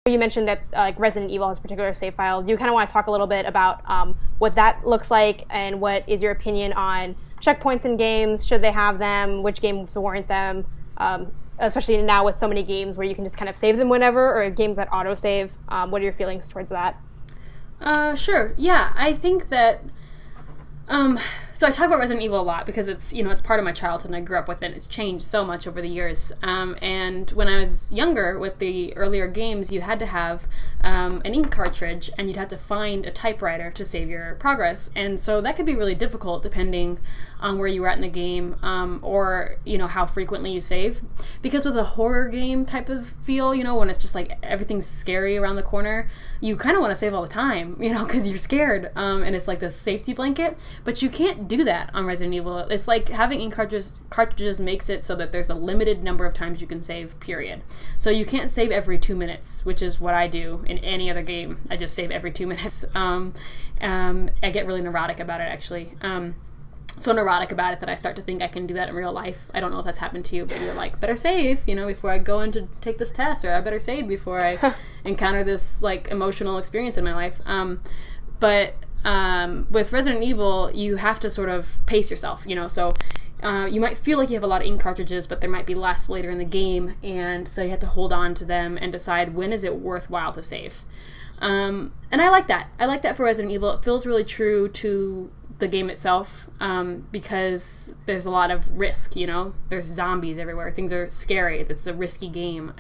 You mentioned that like Resident Evil has a particular save file. Do you kind of want to talk a little bit about what that looks like, and what is your opinion on checkpoints in games? Should they have them? Which games warrant them? Especially now with so many games where you can just kind of save them whenever, or games that autosave. What are your feelings towards that? Sure. Yeah, I think that... So I talk about Resident Evil a lot because it's, it's part of my childhood and I grew up with it. It's changed so much over the years. And when I was younger with the earlier games, you had to have an ink cartridge and you'd have to find a typewriter to save your progress. And so that could be really difficult depending on where you were at in the game, or, how frequently you save. Because with a horror game type of feel, when it's just like everything's scary around the corner, you kind of want to save all the time, because you're scared. And it's like this safety blanket. But you can't do that on Resident Evil. It's like having ink cartridges makes it so that there's a limited number of times you can save, period. So you can't save every 2 minutes, which is what I do in any other game. I just save every 2 minutes. I get really neurotic about it, actually. So neurotic about it that I start to think I can do that in real life. I don't know if that's happened to you, but you're like, better save, before I go in to take this test, or I better save before I encounter this like emotional experience in my life. But with Resident Evil, you have to sort of pace yourself, so you might feel like you have a lot of ink cartridges, but there might be less later in the game, and so you have to hold on to them and decide when is it worthwhile to save. And I like that. I like that for Resident Evil. It feels really true to the game itself, because there's a lot of risk, there's zombies everywhere, things are scary, it's a risky game,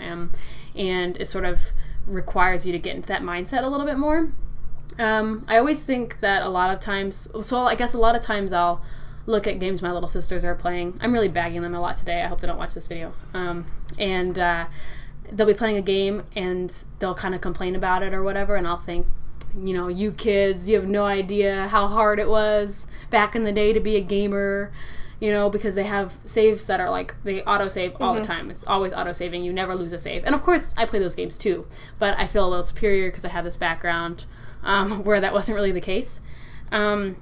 and it sort of requires you to get into that mindset a little bit more. I always think that a lot of times I'll look at games my little sisters are playing. I'm really bagging them a lot today. I hope they don't watch this video. And they'll be playing a game and they'll kind of complain about it or whatever, and I'll think, you kids, you have no idea how hard it was back in the day to be a gamer, because they have saves that are like, they autosave all the time. It's always autosaving. You never lose a save. And of course, I play those games too, but I feel a little superior because I have this background where that wasn't really the case. So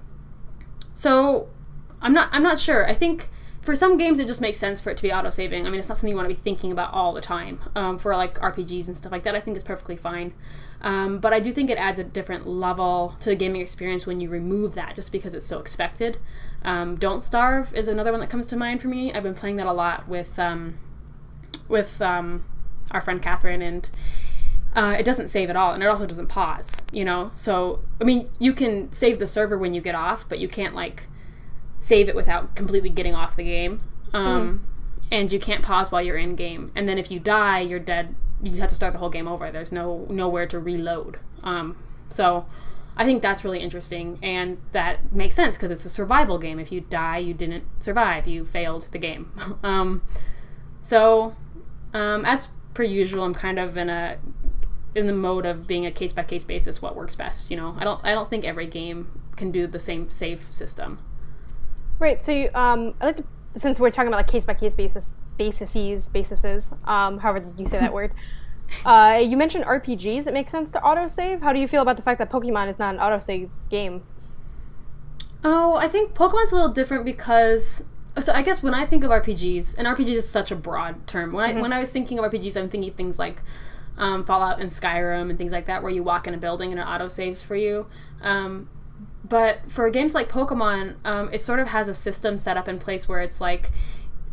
I'm not sure. I think for some games it just makes sense for it to be autosaving. I mean, it's not something you want to be thinking about all the time. For like RPGs and stuff like that, I think it's perfectly fine. But I do think it adds a different level to the gaming experience when you remove that, just because it's so expected. Don't Starve is another one that comes to mind for me. I've been playing that a lot with our friend Catherine, and it doesn't save at all, and it also doesn't pause, So, I mean, you can save the server when you get off, but you can't, like, save it without completely getting off the game. And you can't pause while you're in game. And then if you die, you're dead. You have to start the whole game over. There's nowhere to reload. So I think that's really interesting, and that makes sense because it's a survival game. If you die, you didn't survive. You failed the game. As per usual, I'm kind of in the mode of being a case-by-case basis what works best. I don't think every game can do the same save system. Right. So I'd like to, since we're talking about like case-by-case basis, however you say that word. You mentioned RPGs. It makes sense to autosave. How do you feel about the fact that Pokemon is not an autosave game? Oh, I think Pokemon's a little different because... So I guess when I think of RPGs, and RPGs is such a broad term. When I was thinking of RPGs, I'm thinking things like Fallout and Skyrim and things like that, where you walk in a building and it autosaves for you. But for games like Pokemon, it sort of has a system set up in place where it's like,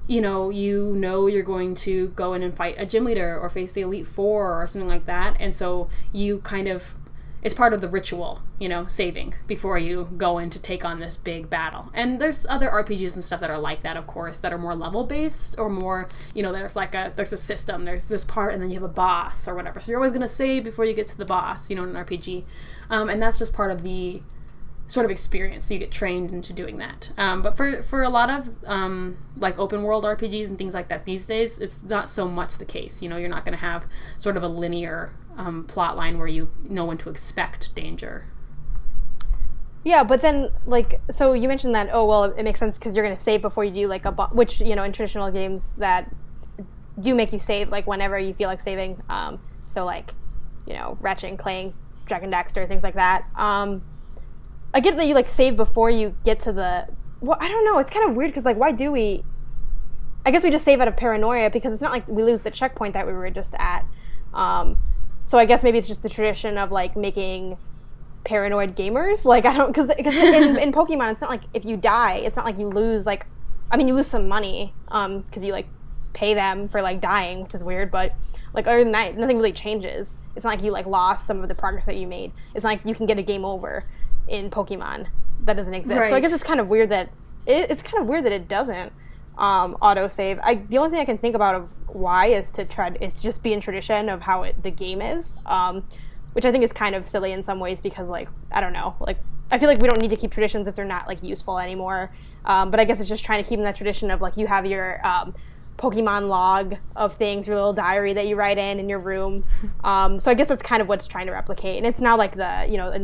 you're going to go in and fight a gym leader or face the Elite Four or something like that. And so you kind of, it's part of the ritual, saving before you go in to take on this big battle. And there's other RPGs and stuff that are like that, of course, that are more level-based or more, there's a system, there's this part, and then you have a boss or whatever. So you're always going to save before you get to the boss, in an RPG. And that's just part of the sort of experience, so you get trained into doing that. But for a lot of like open world RPGs and things like that these days, it's not so much the case. You're not going to have sort of a linear plot line where you know when to expect danger. Yeah, but then so you mentioned that it makes sense because you're going to save before you do like which in traditional games that do make you save like whenever you feel like saving. So like Ratchet and Clank, Jak and Daxter, things like that. I get that you save before you get to the... Well, I don't know. It's kind of weird because why do we... I guess we just save out of paranoia because it's not like we lose the checkpoint that we were just at. So I guess maybe it's just the tradition of like making paranoid gamers. Like I don't, because in Pokemon it's not like if you die, it's not like you lose like, I mean you lose some money because you like pay them for like dying, which is weird, but like other than that nothing really changes. It's not like you like lost some of the progress that you made. It's not like you can get a game over in Pokemon. That doesn't exist. Right. So I guess it's kind of weird that it doesn't autosave. The only thing I can think about of why is to just be in tradition of how the game is, which I think is kind of silly in some ways because like I don't know, like I feel like we don't need to keep traditions if they're not like useful anymore. But I guess it's just trying to keep in that tradition of like you have your Pokemon log of things, your little diary that you write in your room. So I guess that's kind of what it's trying to replicate. And it's now like the, you know, in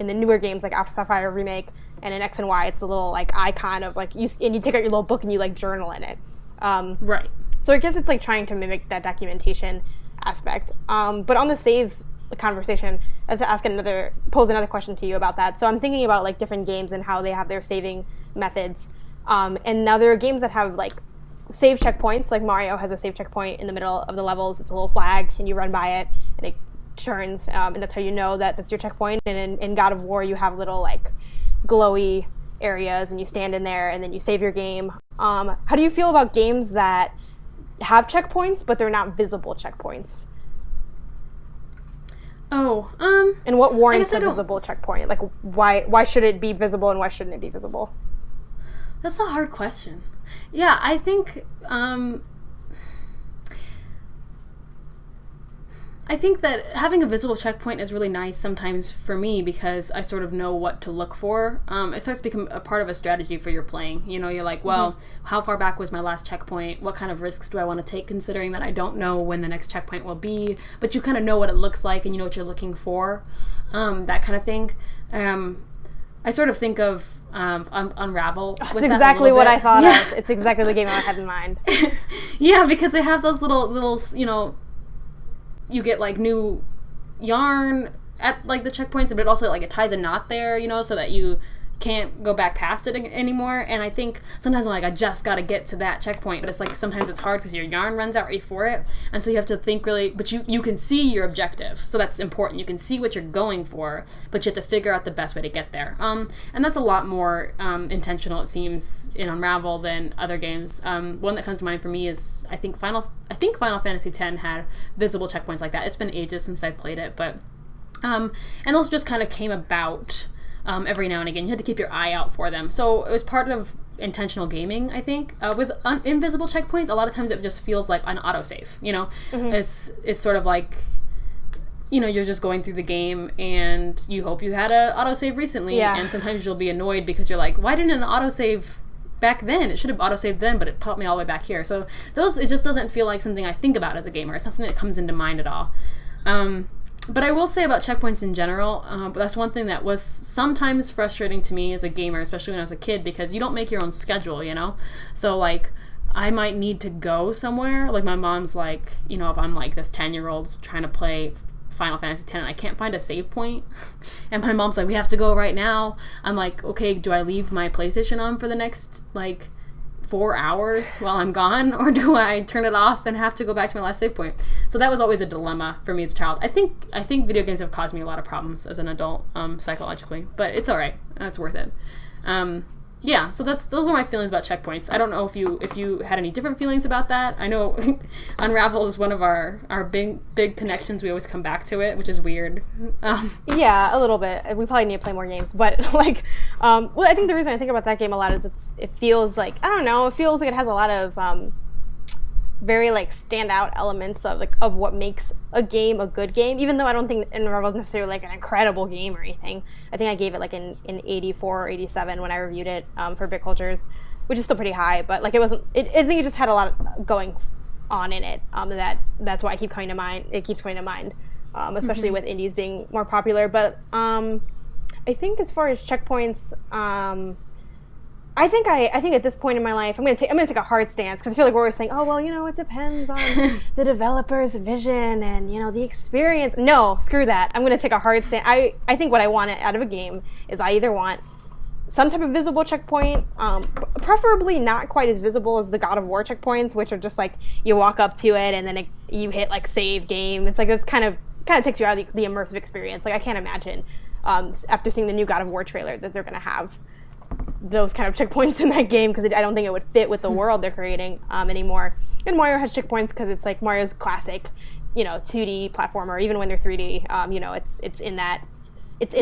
the newer games like Alpha Sapphire Remake and in X and Y, it's a little like icon of like you take out your little book and you like journal in it. Right. So I guess it's like trying to mimic that documentation aspect. But on the save conversation, I have to pose another question to you about that. So I'm thinking about like different games and how they have their saving methods. And now there are games that have like save checkpoints, like Mario has a save checkpoint in the middle of the levels. It's a little flag and you run by it and it turns, and that's how you know that that's your checkpoint. And in God of War you have little like glowy areas and you stand in there and then you save your game. How do you feel about games that have checkpoints but they're not visible checkpoints? And what warrants a visible checkpoint? Like why should it be visible and why shouldn't it be visible? That's a hard question. Yeah, I think that having a visible checkpoint is really nice sometimes for me because I sort of know what to look for. It starts to become a part of a strategy for your playing. You know, you're like, well, how far back was my last checkpoint? What kind of risks do I want to take considering that I don't know when the next checkpoint will be? But you kind of know what it looks like and you know what you're looking for. That kind of thing. I sort of think of Unravel. That's exactly what I thought of. It's exactly the game I had in mind. Yeah, because they have those little, you know, you get like new yarn at like the checkpoints, but it also like it ties a knot there, you know, so that you can't go back past it anymore. And I think sometimes I'm like, I just got to get to that checkpoint, but it's like sometimes it's hard because your yarn runs out right before it, and so you have to think really, but you can see your objective, so that's important. You can see what you're going for, but you have to figure out the best way to get there. And that's a lot more intentional, it seems, in Unravel than other games. One that comes to mind for me is I think Final Fantasy X had visible checkpoints like that. It's been ages since I played it, but and those just kind of came about every now and again. You had to keep your eye out for them. So it was part of intentional gaming, I think. With invisible checkpoints, a lot of times it just feels like an autosave, you know? It's sort of like, you know, you're just going through the game and you hope you had a autosave recently, and sometimes you'll be annoyed because you're like, why didn't an autosave back then? It should have autosaved then, but it popped me all the way back here. So it just doesn't feel like something I think about as a gamer. It's not something that comes into mind at all. But I will say about checkpoints in general, that's one thing that was sometimes frustrating to me as a gamer, especially when I was a kid, because you don't make your own schedule, you know? So, like, I might need to go somewhere. Like, my mom's like, you know, if I'm like this 10-year-old trying to play Final Fantasy X and I can't find a save point, and my mom's like, we have to go right now. I'm like, okay, do I leave my PlayStation on for the next, like, 4 hours while I'm gone, or do I turn it off and have to go back to my last save point? So that was always a dilemma for me as a child. I think video games have caused me a lot of problems as an adult, psychologically, but it's all right. It's worth it. Yeah, so those are my feelings about checkpoints. I don't know if you had any different feelings about that. I know Unravel is one of our big connections. We always come back to it, which is weird. Yeah, a little bit. We probably need to play more games, but like, well, I think the reason I think about that game a lot is it feels like, I don't know, it feels like it has a lot of very like standout elements of what makes a game a good game, even though I don't think Unravel is necessarily like an incredible game or anything. I think I gave it like an 84 or 87 when I reviewed it for Bit Cultures, which is still pretty high, but like I think it just had a lot going on in it. That's why it keeps coming to mind, especially with indies being more popular. But I think as far as checkpoints, I think at this point in my life, I'm gonna take a hard stance, because I feel like we're always saying, oh well, you know, it depends on the developer's vision and, you know, the experience. No, screw that. I'm gonna take a hard stance. I think what I want out of a game is I either want some type of visible checkpoint, preferably not quite as visible as the God of War checkpoints, which are just like you walk up to it and then you hit like save game. It's like it's kind of kind of takes you out of the immersive experience. Like, I can't imagine after seeing the new God of War trailer that they're going to have those kind of checkpoints in that game, because I don't think it would fit with the world they're creating anymore. And Mario has checkpoints because it's like Mario's classic, 2D platformer. Even when they're 3D, it's in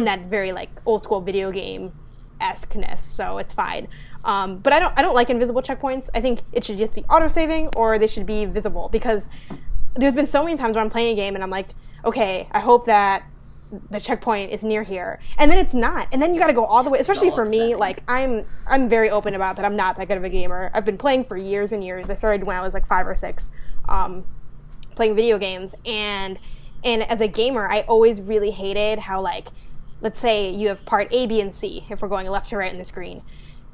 that very like old school video game esqueness, so it's fine. But I don't like invisible checkpoints. I think it should just be auto-saving, or they should be visible, because there's been so many times where I'm playing a game and I'm like, okay, I hope that the checkpoint is near here, and then it's not, and then you got to go all the way. Especially for me, like I'm very open about that. I'm not that good of a gamer. I've been playing for years and years. I started when I was like 5 or 6, playing video games, and as a gamer, I always really hated how, like, let's say you have part A, B, and C, if we're going left to right in the screen,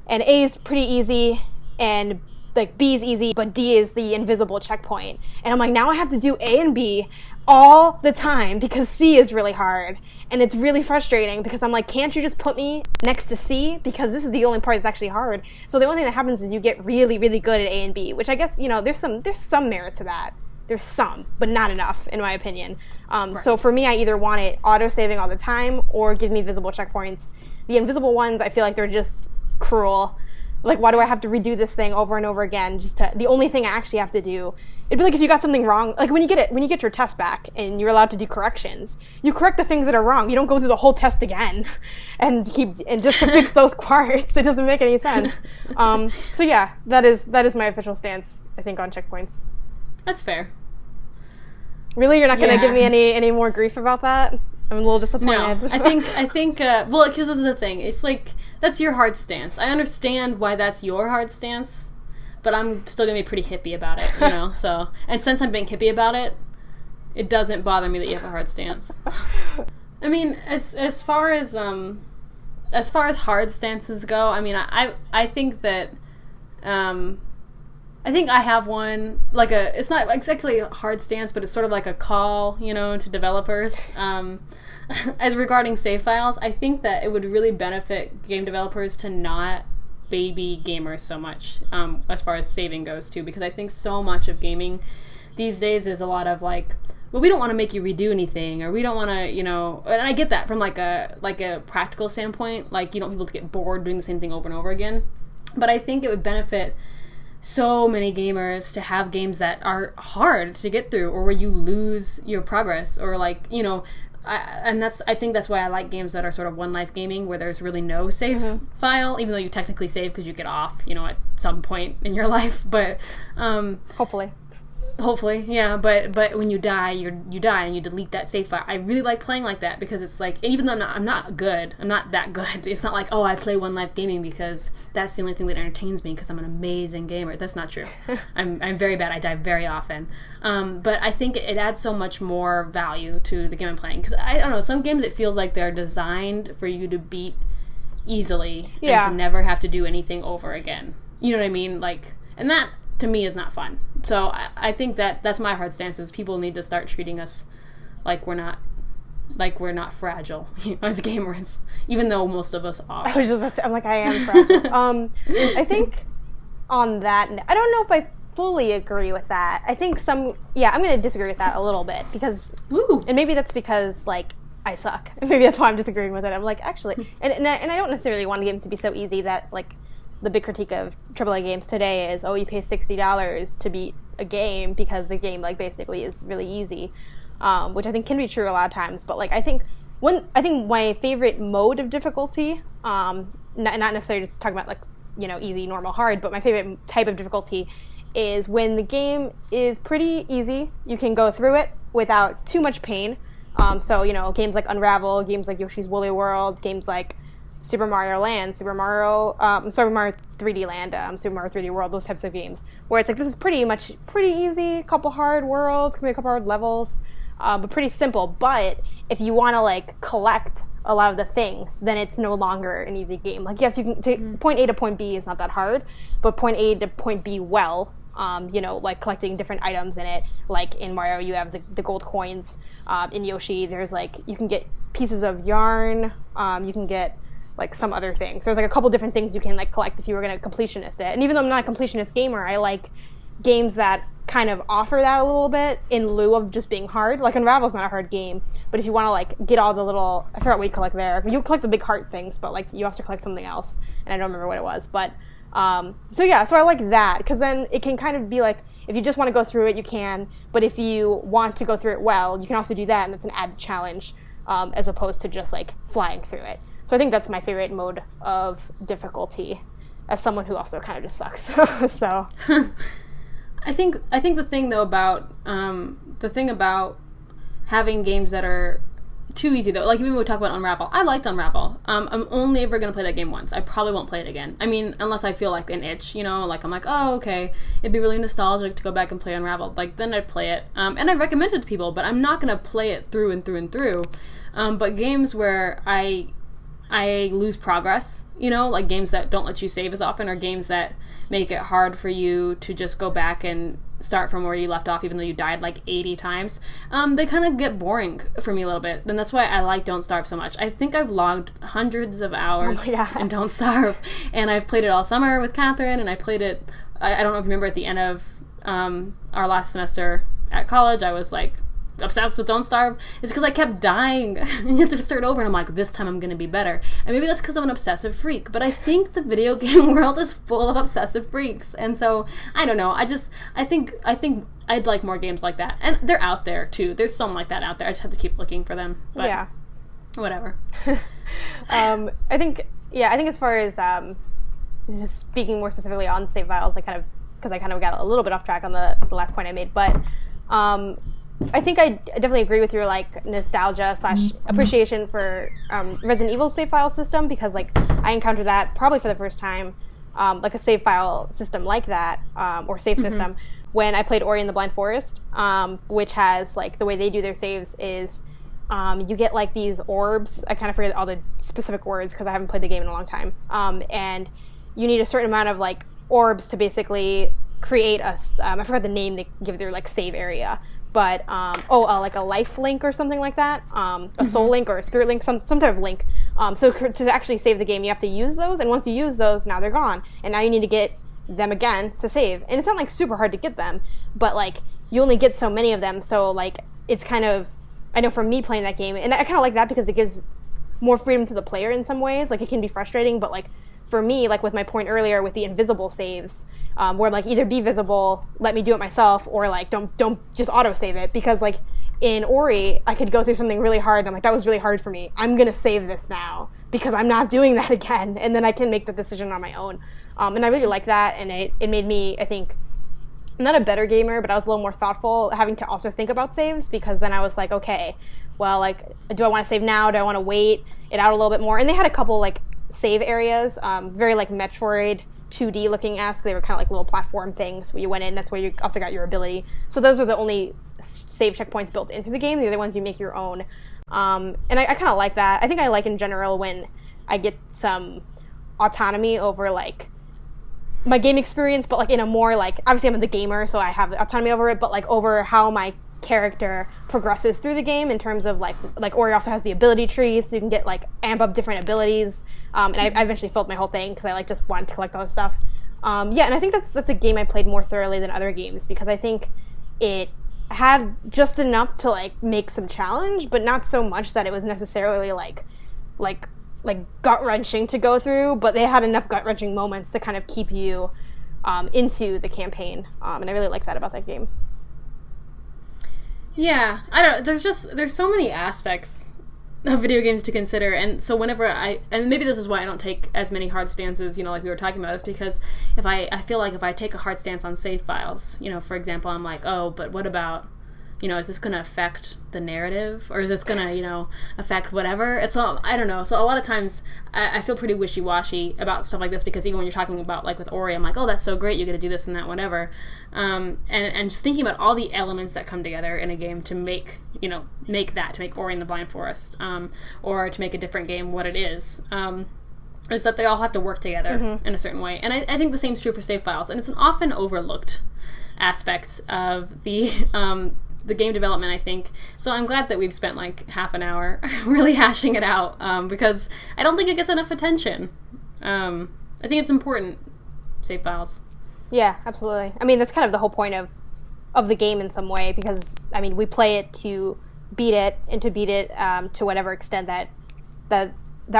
and A is pretty easy, and like B is easy, but D is the invisible checkpoint, and I'm like, now I have to do A and B all the time because C is really hard, and it's really frustrating because I'm like, can't you just put me next to C, because this is the only part that's actually hard. So the only thing that happens is you get really, really good at A and B, which I guess, there's some merit to that. There's some, but not enough, in my opinion. Right. So for me, I either want it auto-saving all the time or give me visible checkpoints. The invisible ones, I feel like they're just cruel. Like, why do I have to redo this thing over and over again? The only thing I actually have to do, it'd be like if you got something wrong, like when you get your test back and you're allowed to do corrections, you correct the things that are wrong. You don't go through the whole test again and just to fix those parts. It doesn't make any sense. So yeah, that is my official stance, I think, on checkpoints. That's fair. Really? You're not going to give me any more grief about that? I'm a little disappointed. No, I think, well, because this is the thing. It's like, that's your hard stance. I understand why that's your hard stance, but I'm still going to be pretty hippie about it, so, and since I'm being hippie about it, it doesn't bother me that you have a hard stance. I mean, as far as hard stances go, I mean, I think that, I think I have one, like it's not exactly a hard stance, but it's sort of like a call, to developers. As regarding save files, I think that it would really benefit game developers to not baby gamers so much, as far as saving goes too, because I think so much of gaming these days is a lot of like, well, we don't want to make you redo anything, or we don't want to, and I get that from like a practical standpoint, like you don't want people to get bored doing the same thing over and over again, but I think it would benefit so many gamers to have games that are hard to get through, or where you lose your progress, or like, I think that's why I like games that are sort of one life gaming, where there's really no save file, even though you technically save because you get off, at some point in your life, but Hopefully, yeah, but when you die, you die and you delete that save file. I really like playing like that, because it's like, even though I'm not that good. It's not like, oh, I play One Life Gaming because that's the only thing that entertains me because I'm an amazing gamer. That's not true. I'm very bad. I die very often. But I think it adds so much more value to the game I'm playing, because I don't know, some games it feels like they're designed for you to beat easily and to never have to do anything over again. You know what I mean? Like, and that to me is not fun. So I think that's my hard stance, is people need to start treating us like we're not fragile as gamers, even though most of us are. I was just about to say, I'm like, I am fragile. I think on that, I don't know if I fully agree with that. I think I'm going to disagree with that a little bit, because, and maybe that's because, like, I suck. Maybe that's why I'm disagreeing with it. I'm like, actually, and I don't necessarily want games to be so easy that, like, the big critique of AAA games today is, you pay $60 to beat a game because the game, like, basically is really easy, which I think can be true a lot of times. But, like, I think my favorite mode of difficulty, not necessarily talking about, like, easy, normal, hard, but my favorite type of difficulty is when the game is pretty easy. You can go through it without too much pain. So, games like Unravel, games like Yoshi's Woolly World, games like Super Mario Land, Super Mario 3D Land, Super Mario 3D World, those types of games, where it's like, this is pretty easy, a couple hard worlds, could be a couple hard levels, but pretty simple. But if you want to, like, collect a lot of the things, then it's no longer an easy game. Like, yes, you can take point A to point B is not that hard, but point A to point B like collecting different items in it. Like in Mario, you have the gold coins. In Yoshi, there's, like, you can get pieces of yarn, you can get, like, some other things. So there's, like, a couple different things you can, like, collect if you were going to completionist it. And even though I'm not a completionist gamer, I like games that kind of offer that a little bit in lieu of just being hard. Like, Unravel's not a hard game, but if you want to, like, get all the little, I forgot what you collect there. You collect the big heart things, but, like, you also collect something else, and I don't remember what it was. But, so I like that, because then it can kind of be like, if you just want to go through it, you can, but if you want to go through it well, you can also do that, and that's an added challenge, as opposed to just, like, flying through it. So I think that's my favorite mode of difficulty, as someone who also kind of just sucks. So... I think the thing though about having games that are too easy though, like even when we talk about Unravel, I liked Unravel. I'm only ever gonna play that game once. I probably won't play it again. I mean, unless I feel like an itch, like I'm like, oh okay, it'd be really nostalgic to go back and play Unravel. Like then I'd play it, and I recommend it to people, but I'm not gonna play it through and through and through. But games where I lose progress, like games that don't let you save as often, or games that make it hard for you to just go back and start from where you left off even though you died like 80 times, they kind of get boring for me a little bit. And that's why I like Don't Starve so much. I think I've logged hundreds of hours in Don't Starve, and I've played it all summer with Catherine, and I played it, I don't know if you remember, at the end of our last semester at college, I was like obsessed with Don't Starve. It's because I kept dying and you have to start over, and I'm like, this time I'm gonna be better. And maybe that's because I'm an obsessive freak, but I think the video game world is full of obsessive freaks, and so I don't know, I think I'd like more games like that, and they're out there too. There's some like that out there. I just have to keep looking for them, but whatever. I think as far as just speaking more specifically on save files, I kind of got a little bit off track on the last point I made, but I think I definitely agree with your like nostalgia / appreciation for Resident Evil save file system, because like I encountered that probably for the first time, like a save file system like that, or save system, when I played Ori and the Blind Forest, which has like the way they do their saves is you get like these orbs. I kind of forget all the specific words because I haven't played the game in a long time, and you need a certain amount of like orbs to basically create I forgot the name they give their like save area. But, like a life link or something like that, a soul link or a spirit link, some type of link. So to actually save the game, you have to use those, and once you use those, now they're gone, and now you need to get them again to save. And it's not, like, super hard to get them, but, like, you only get so many of them, so, like, it's kind of, I know for me playing that game, and I kind of like that because it gives more freedom to the player in some ways. Like, it can be frustrating, but, like, for me, like with my point earlier with the invisible saves, where I'm like, either be visible, let me do it myself, or like don't just auto save it, because like in Ori I could go through something really hard and I'm like, that was really hard for me, I'm gonna save this now because I'm not doing that again, and then I can make the decision on my own, and I really like that, and it made me, I think, not a better gamer, but I was a little more thoughtful having to also think about saves, because then I was like, okay, well, like, do I want to save now, do I want to wait it out a little bit more? And they had a couple like save areas, very like Metroid 2D looking-esque. They were kind of like little platform things where you went in, that's where you also got your ability. So those are the only save checkpoints built into the game. The other ones you make your own. And I kind of like that. I think I like in general when I get some autonomy over like my game experience, but like in a more like, obviously I'm the gamer, so I have autonomy over it, but like over how my character progresses through the game, in terms of like Ori also has the ability tree, so you can get like amp up different abilities, and I eventually filled my whole thing because I like just wanted to collect all this stuff. And I think that's a game I played more thoroughly than other games, because I think it had just enough to like make some challenge, but not so much that it was necessarily like gut-wrenching to go through, but they had enough gut-wrenching moments to kind of keep you into the campaign, and I really like that about that game. Yeah, I don't. There's so many aspects of video games to consider, and so whenever and maybe this is why I don't take as many hard stances, like we were talking about, is because if I feel like if I take a hard stance on save files, for example, I'm like, oh, but what about, is this going to affect the narrative, or is this going to, affect whatever? It's all, I don't know. So a lot of times I feel pretty wishy-washy about stuff like this, because even when you're talking about, like with Ori, I'm like, oh, that's so great, you get to do this and that, whatever. And just thinking about all the elements that come together in a game to make Ori and the Blind Forest, or to make a different game what it is that they all have to work together in a certain way. And I think the same is true for save files, and it's an often overlooked aspect of the game development, I think. So I'm glad that we've spent like half an hour really hashing it out, because I don't think it gets enough attention. I think it's important, save files. Yeah, absolutely. I mean, that's kind of the whole point of of the game in some way, because I mean we play it to beat it, and to beat it to whatever extent that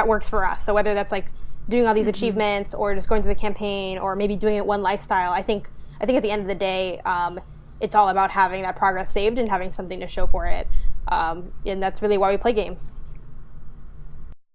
works for us. So whether that's like doing all these achievements, or just going through the campaign, or maybe doing it one lifestyle, I think at the end of the day, it's all about having that progress saved and having something to show for it, and that's really why we play games.